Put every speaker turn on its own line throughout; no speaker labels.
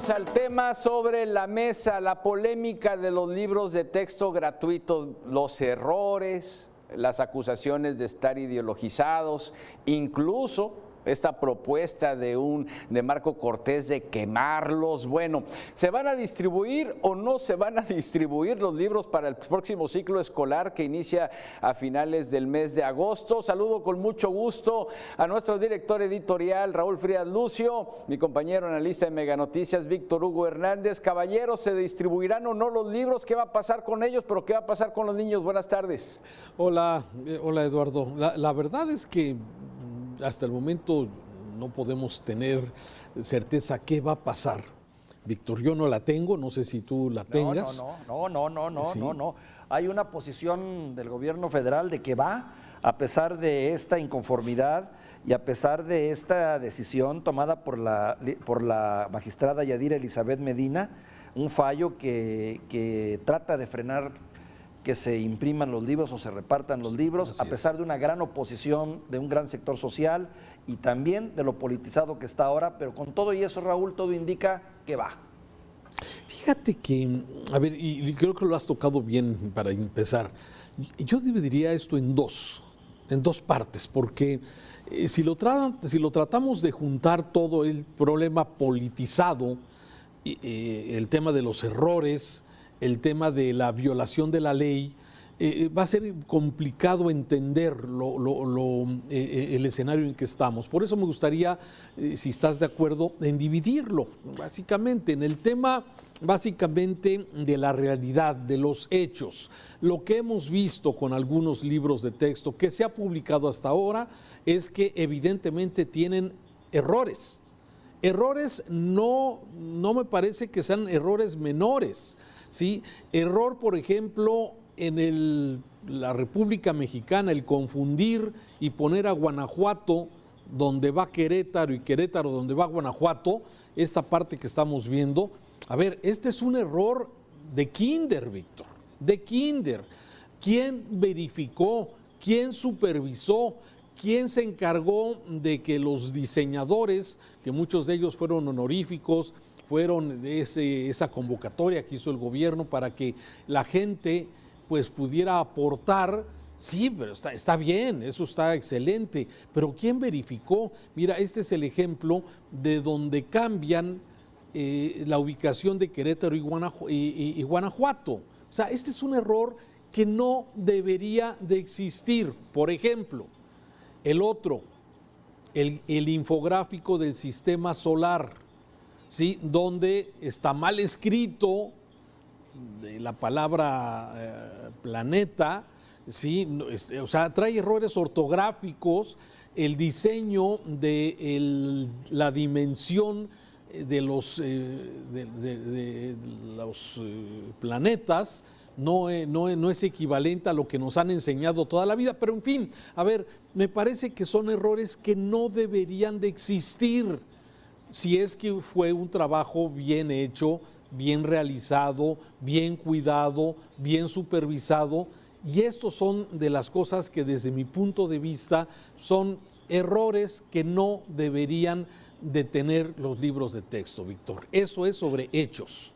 Vamos al tema sobre la mesa, la polémica de los libros de texto gratuitos, los errores, las acusaciones de estar ideologizados, incluso esta propuesta de Marco Cortés de quemarlos. Bueno, ¿se van a distribuir o no se van a distribuir los libros para el próximo ciclo escolar que inicia a finales del mes de agosto? Saludo con mucho gusto a nuestro director editorial Raúl Frías Lucio, mi compañero analista de Mega Noticias Víctor Hugo Hernández. Caballeros, ¿se distribuirán o no los libros? ¿Qué va a pasar con ellos? ¿Pero qué va a pasar con los niños? Buenas tardes.
Hola Eduardo. La verdad es que hasta el momento no podemos tener certeza qué va a pasar. Víctor, yo no la tengo, no sé si tú la tengas.
No. Hay una posición del gobierno federal de que va, a pesar de esta inconformidad y a pesar de esta decisión tomada por la magistrada Yadira Elizabeth Medina, un fallo que trata de frenar que se impriman los libros o se repartan los libros, a pesar de una gran oposición de un gran sector social y también de lo politizado que está ahora, pero con todo y eso, Raúl, todo indica que va.
Fíjate que, a ver, y creo que lo has tocado bien para empezar. Yo dividiría esto en dos partes, porque si lo tratamos de juntar todo el problema politizado, el tema de los errores, el tema de la violación de la ley, va a ser complicado entender el escenario en que estamos. Por eso me gustaría, si estás de acuerdo, en dividirlo, básicamente, en el tema básicamente de la realidad, de los hechos. Lo que hemos visto con algunos libros de texto que se ha publicado hasta ahora es que evidentemente tienen errores. Errores no me parece que sean errores menores. ¿Sí? Error, por ejemplo, en la República Mexicana, el confundir y poner a Guanajuato donde va Querétaro y Querétaro donde va Guanajuato, esta parte que estamos viendo. A ver, este es un error de kinder, Víctor, de kinder. ¿Quién verificó? ¿Quién supervisó? ¿Quién se encargó de que los diseñadores, que muchos de ellos fueron honoríficos, fueron esa convocatoria que hizo el gobierno para que la gente pues pudiera aportar? Sí, pero está bien, eso está excelente, pero ¿quién verificó? Mira, este es el ejemplo de donde cambian la ubicación de Querétaro y Guanajuato. O sea, este es un error que no debería de existir. Por ejemplo, el otro, el infográfico del sistema solar, ¿sí? Donde está mal escrito la palabra planeta, ¿sí? O sea, trae errores ortográficos, el diseño de la dimensión de los planetas no es equivalente a lo que nos han enseñado toda la vida, pero en fin, a ver, me parece que son errores que no deberían de existir. Si es que fue un trabajo bien hecho, bien realizado, bien cuidado, bien supervisado, y estos son de las cosas que desde mi punto de vista son errores que no deberían de tener los libros de texto, Víctor. Eso es sobre hechos.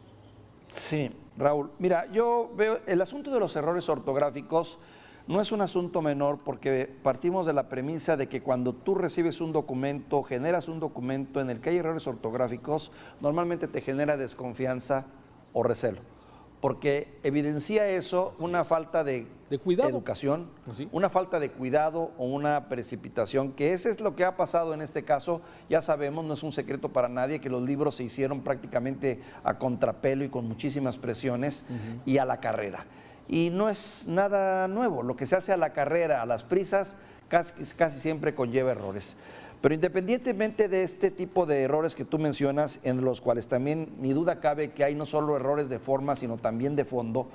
Sí, Raúl. Mira, yo veo el asunto de los errores ortográficos no es un asunto menor, porque partimos de la premisa de que cuando tú recibes un documento, generas un documento en el que hay errores ortográficos, normalmente te genera desconfianza o recelo, porque evidencia eso una falta de cuidado, educación, una falta de cuidado o una precipitación, que ese es lo que ha pasado en este caso. Ya sabemos, no es un secreto para nadie, que los libros se hicieron prácticamente a contrapelo y con muchísimas presiones y a la carrera. Y no es nada nuevo, lo que se hace a la carrera, a las prisas, casi siempre conlleva errores. Pero independientemente de este tipo de errores que tú mencionas, en los cuales también ni duda cabe que hay no solo errores de forma, sino también de fondo,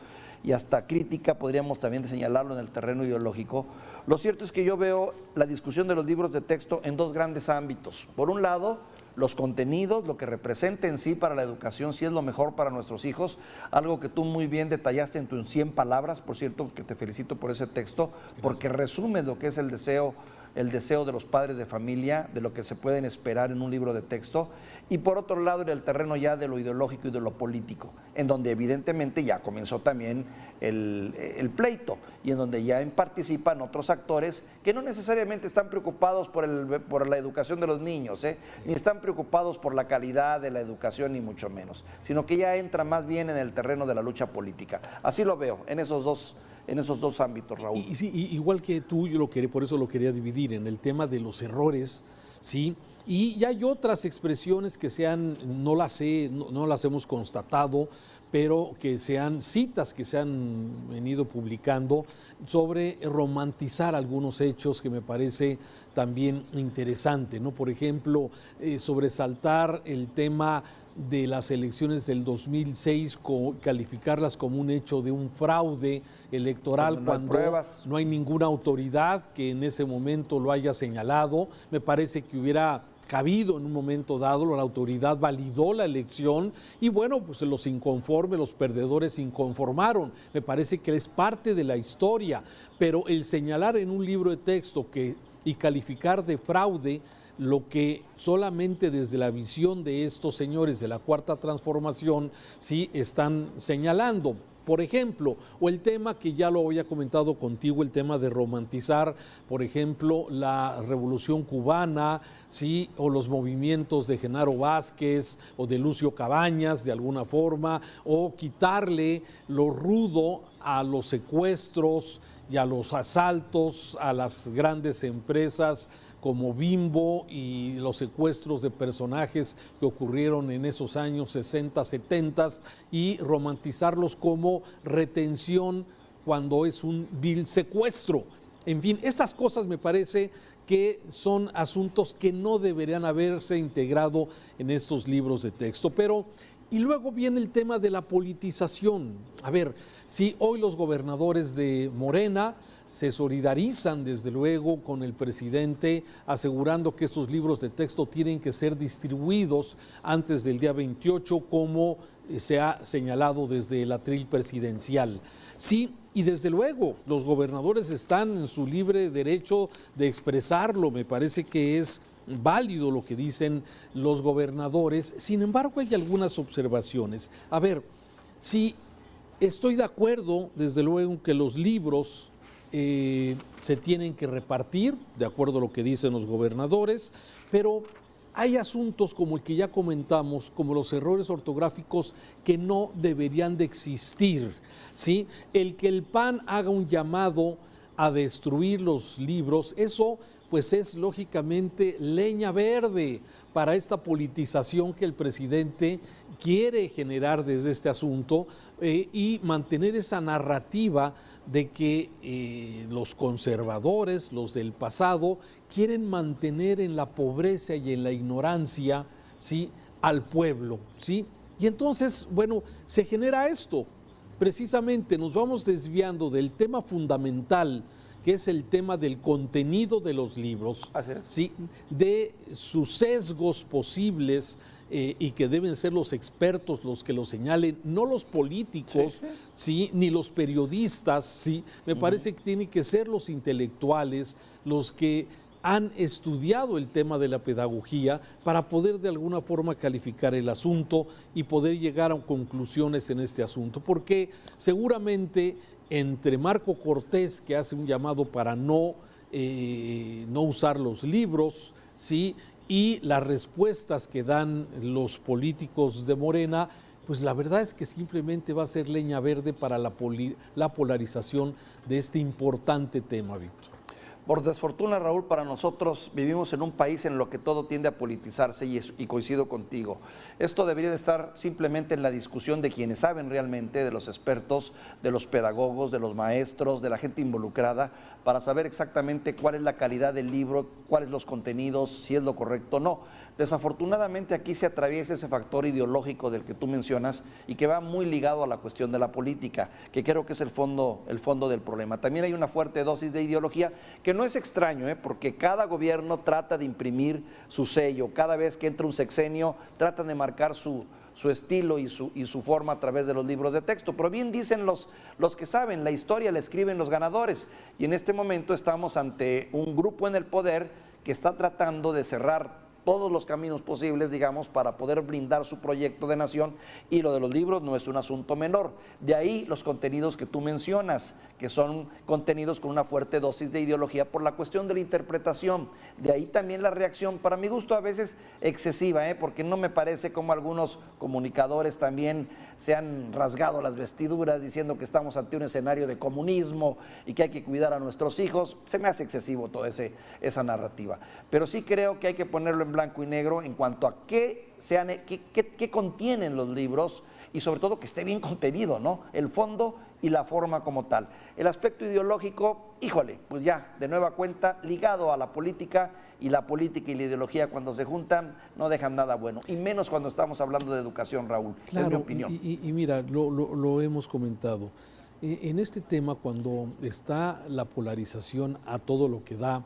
y hasta crítica podríamos también señalarlo en el terreno ideológico, lo cierto es que yo veo la discusión de los libros de texto en dos grandes ámbitos. Por un lado, los contenidos, lo que representa en sí para la educación, si es lo mejor para nuestros hijos, algo que tú muy bien detallaste en tus 100 palabras, por cierto, que te felicito por ese texto, porque resume lo que es el deseo el deseo de los padres de familia, de lo que se pueden esperar en un libro de texto, y por otro lado en el terreno ya de lo ideológico y de lo político, en donde evidentemente ya comenzó también el pleito, y en donde ya participan otros actores que no necesariamente están preocupados por la educación de los niños, ni están preocupados por la calidad de la educación, ni mucho menos, sino que ya entra más bien en el terreno de la lucha política. Así lo veo, en esos dos ámbitos, Raúl.
Y sí, igual que tú, por eso lo quería dividir en el tema de los errores, ¿sí? Y ya hay otras expresiones que no las hemos constatado, pero que sean citas que se han venido publicando sobre romantizar algunos hechos que me parece también interesante, ¿no? Por ejemplo, sobresaltar el tema de las elecciones del 2006, calificarlas como un hecho de un fraude electoral cuando no hay ninguna autoridad que en ese momento lo haya señalado. Me parece que hubiera cabido en un momento dado, la autoridad validó la elección y bueno, pues los inconformes, los perdedores se inconformaron. Me parece que es parte de la historia, pero el señalar en un libro de texto y calificar de fraude lo que solamente desde la visión de estos señores de la Cuarta Transformación sí están señalando. Por ejemplo, o el tema que ya lo había comentado contigo, el tema de romantizar, por ejemplo, la Revolución Cubana, ¿sí? O los movimientos de Genaro Vázquez o de Lucio Cabañas, de alguna forma, o quitarle lo rudo a los secuestros y a los asaltos a las grandes empresas como Bimbo y los secuestros de personajes que ocurrieron en esos años 60, 70 y romantizarlos como retención cuando es un vil secuestro. En fin, estas cosas me parece que son asuntos que no deberían haberse integrado en estos libros de texto, y luego viene el tema de la politización. A ver, si hoy los gobernadores de Morena se solidarizan desde luego con el presidente, asegurando que estos libros de texto tienen que ser distribuidos antes del día 28, como se ha señalado desde el atril presidencial. Sí, y desde luego los gobernadores están en su libre derecho de expresarlo, me parece que es válido lo que dicen los gobernadores. Sin embargo, hay algunas observaciones. A ver, sí, estoy de acuerdo desde luego en que los libros se tienen que repartir, de acuerdo a lo que dicen los gobernadores, pero hay asuntos como el que ya comentamos, como los errores ortográficos que no deberían de existir, ¿sí? El que el PAN haga un llamado a destruir los libros, eso pues es lógicamente leña verde para esta politización que el presidente quiere generar desde este asunto y mantener esa narrativa de que los conservadores, los del pasado, quieren mantener en la pobreza y en la ignorancia, ¿sí?, al pueblo, ¿sí? Y entonces, bueno, se genera esto. Precisamente nos vamos desviando del tema fundamental, que es el tema del contenido de los libros, ¿sí?, de sus sesgos posibles, y que deben ser los expertos los que lo señalen, no los políticos, ¿sí?, ni los periodistas, ¿sí? Me parece que tienen que ser los intelectuales, los que han estudiado el tema de la pedagogía para poder de alguna forma calificar el asunto y poder llegar a conclusiones en este asunto, porque seguramente entre Marco Cortés, que hace un llamado para no usar los libros, ¿sí?, y las respuestas que dan los políticos de Morena, pues la verdad es que simplemente va a ser leña verde para la polarización de este importante tema, Víctor.
Por desfortuna, Raúl, para nosotros vivimos en un país en lo que todo tiende a politizarse y coincido contigo. Esto debería de estar simplemente en la discusión de quienes saben realmente, de los expertos, de los pedagogos, de los maestros, de la gente involucrada, para saber exactamente cuál es la calidad del libro, cuáles los contenidos, si es lo correcto o no. Desafortunadamente aquí se atraviesa ese factor ideológico del que tú mencionas y que va muy ligado a la cuestión de la política, que creo que es el fondo del problema. También hay una fuerte dosis de ideología que no es extraño, porque cada gobierno trata de imprimir su sello, cada vez que entra un sexenio tratan de marcar su su estilo y su forma a través de los libros de texto. Pero bien dicen los que saben, la historia la escriben los ganadores. Y en este momento estamos ante un grupo en el poder que está tratando de cerrar todos los caminos posibles, digamos, para poder blindar su proyecto de nación, y lo de los libros no es un asunto menor. De ahí los contenidos que tú mencionas, que son contenidos con una fuerte dosis de ideología por la cuestión de la interpretación. De ahí también la reacción, para mi gusto a veces excesiva, porque no me parece como algunos comunicadores también se han rasgado las vestiduras diciendo que estamos ante un escenario de comunismo y que hay que cuidar a nuestros hijos. Se me hace excesivo toda esa narrativa. Pero sí creo que hay que ponerlo en blanco y negro en cuanto a qué contienen los libros, y sobre todo que esté bien contenido, ¿no? El fondo y la forma como tal. El aspecto ideológico, híjole, pues ya, de nueva cuenta, ligado a la política, y la política y la ideología cuando se juntan no dejan nada bueno, y menos cuando estamos hablando de educación, Raúl,
claro,
es mi opinión.
Y mira, lo hemos comentado. En este tema, cuando está la polarización a todo lo que da,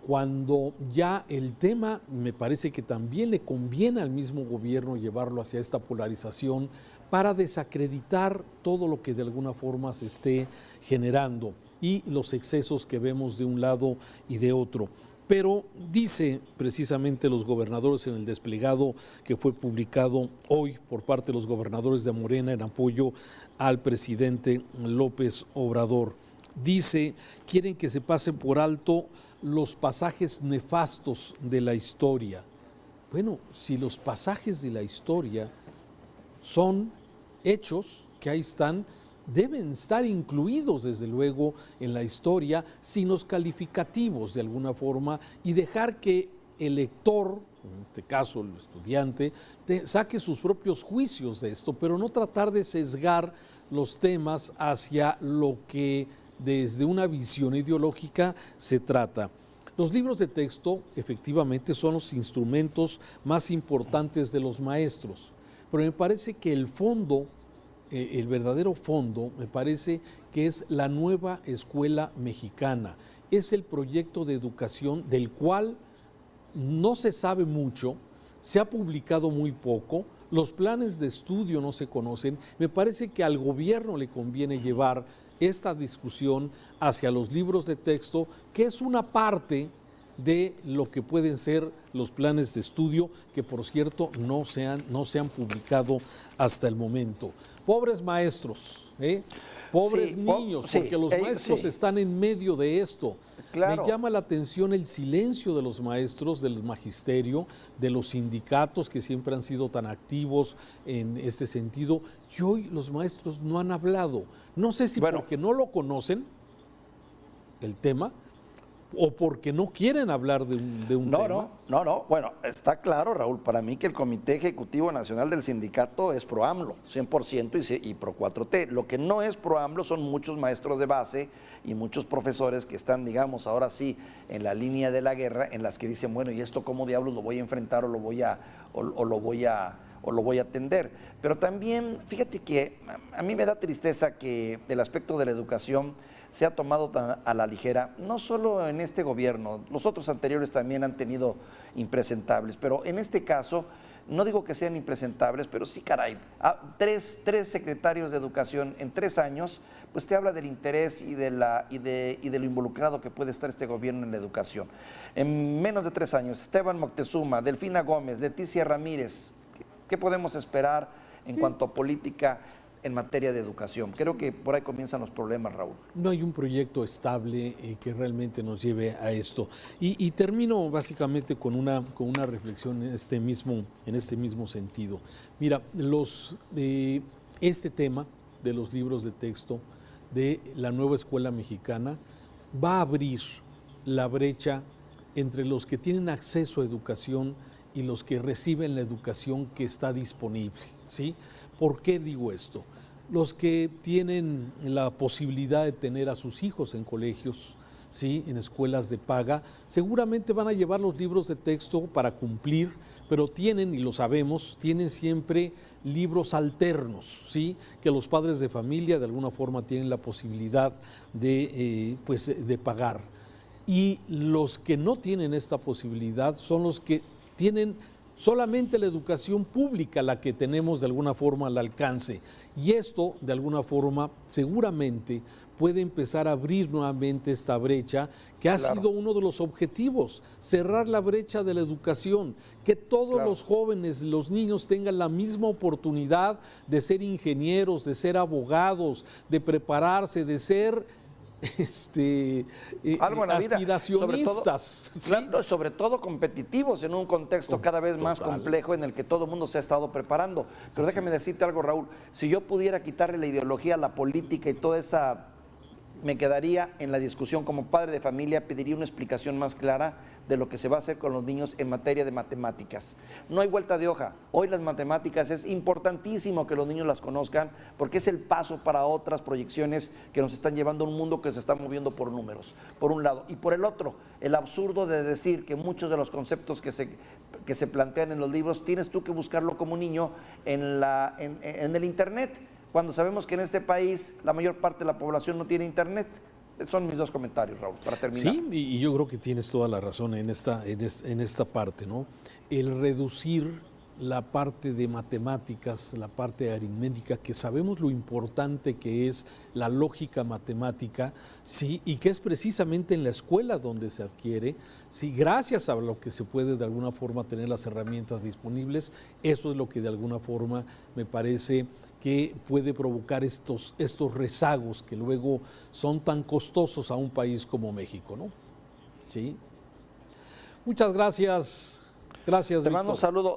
cuando ya el tema me parece que también le conviene al mismo gobierno llevarlo hacia esta polarización para desacreditar todo lo que de alguna forma se esté generando y los excesos que vemos de un lado y de otro. Pero dice precisamente los gobernadores en el desplegado que fue publicado hoy por parte de los gobernadores de Morena en apoyo al presidente López Obrador. Dice, quieren que se pasen por alto los pasajes nefastos de la historia. Bueno, si los pasajes de la historia son hechos que ahí están, deben estar incluidos desde luego en la historia, sin los calificativos de alguna forma, y dejar que el lector, en este caso el estudiante, saque sus propios juicios de esto, pero no tratar de sesgar los temas hacia lo que desde una visión ideológica se trata. Los libros de texto efectivamente son los instrumentos más importantes de los maestros, pero me parece que el fondo, el verdadero fondo, me parece que es la nueva escuela mexicana. Es el proyecto de educación del cual no se sabe mucho, se ha publicado muy poco, los planes de estudio no se conocen. Me parece que al gobierno le conviene llevar esta discusión hacia los libros de texto, que es una parte de lo que pueden ser los planes de estudio, que por cierto no se han publicado hasta el momento. Pobres maestros, pobres niños, porque los maestros están en medio de esto. Claro. Me llama la atención el silencio de los maestros, del magisterio, de los sindicatos que siempre han sido tan activos en este sentido, y hoy los maestros no han hablado. No sé si porque no lo conocen, el tema, o porque no quieren hablar de un tema.
No. Bueno, está claro, Raúl, para mí que el Comité Ejecutivo Nacional del Sindicato es pro AMLO, 100% y pro 4T. Lo que no es pro AMLO son muchos maestros de base y muchos profesores que están, digamos, ahora sí, en la línea de la guerra, en las que dicen, bueno, ¿y esto cómo diablos lo voy a enfrentar o lo voy a atender? Pero también, fíjate que a mí me da tristeza que el aspecto de la educación se ha tomado tan a la ligera, no solo en este gobierno, los otros anteriores también han tenido impresentables, pero en este caso, no digo que sean impresentables, pero sí, caray, tres secretarios de educación en 3 años, pues te habla del interés y de lo involucrado que puede estar este gobierno en la educación. En menos de 3 años, Esteban Moctezuma, Delfina Gómez, Leticia Ramírez, ¿qué podemos esperar en cuanto a política en materia de educación? Creo que por ahí comienzan los problemas, Raúl.
No hay un proyecto estable que realmente nos lleve a esto. Y termino básicamente con una reflexión en este mismo sentido. Mira, este tema de los libros de texto de la nueva escuela mexicana va a abrir la brecha entre los que tienen acceso a educación y los que reciben la educación que está disponible, ¿sí? ¿Por qué digo esto? Los que tienen la posibilidad de tener a sus hijos en colegios, ¿sí?, en escuelas de paga, seguramente van a llevar los libros de texto para cumplir, pero tienen, y lo sabemos, tienen siempre libros alternos, ¿sí?, que los padres de familia de alguna forma tienen la posibilidad de pagar. Y los que no tienen esta posibilidad son los que tienen solamente la educación pública la que tenemos de alguna forma al alcance. Y esto, de alguna forma, seguramente puede empezar a abrir nuevamente esta brecha, que ha sido uno de los objetivos, cerrar la brecha de la educación, que todos los jóvenes, los niños tengan la misma oportunidad de ser ingenieros, de ser abogados, de prepararse, de ser
algo en la vida,
aspiracionistas.
sobre todo competitivos en un contexto cada vez más complejo en el que todo el mundo se ha estado preparando. Pero déjame decirte algo, Raúl, si yo pudiera quitarle la ideología, la política y toda esa, me quedaría en la discusión como padre de familia, pediría una explicación más clara de lo que se va a hacer con los niños en materia de matemáticas. No hay vuelta de hoja. Hoy las matemáticas es importantísimo que los niños las conozcan porque es el paso para otras proyecciones que nos están llevando a un mundo que se está moviendo por números, por un lado. Y por el otro, el absurdo de decir que muchos de los conceptos que se plantean en los libros tienes tú que buscarlo como niño en el Internet, cuando sabemos que en este país la mayor parte de la población no tiene Internet. Son mis dos comentarios, Raúl, para terminar.
Sí, y yo creo que tienes toda la razón en esta parte, ¿no? El reducir la parte de matemáticas, la parte aritmética, que sabemos lo importante que es la lógica matemática, sí, y que es precisamente en la escuela donde se adquiere, sí, gracias a lo que se puede de alguna forma tener las herramientas disponibles. Eso es lo que de alguna forma me parece que puede provocar estos rezagos que luego son tan costosos a un país como México, ¿no? Sí. Muchas gracias. Gracias,
Te mando un saludo.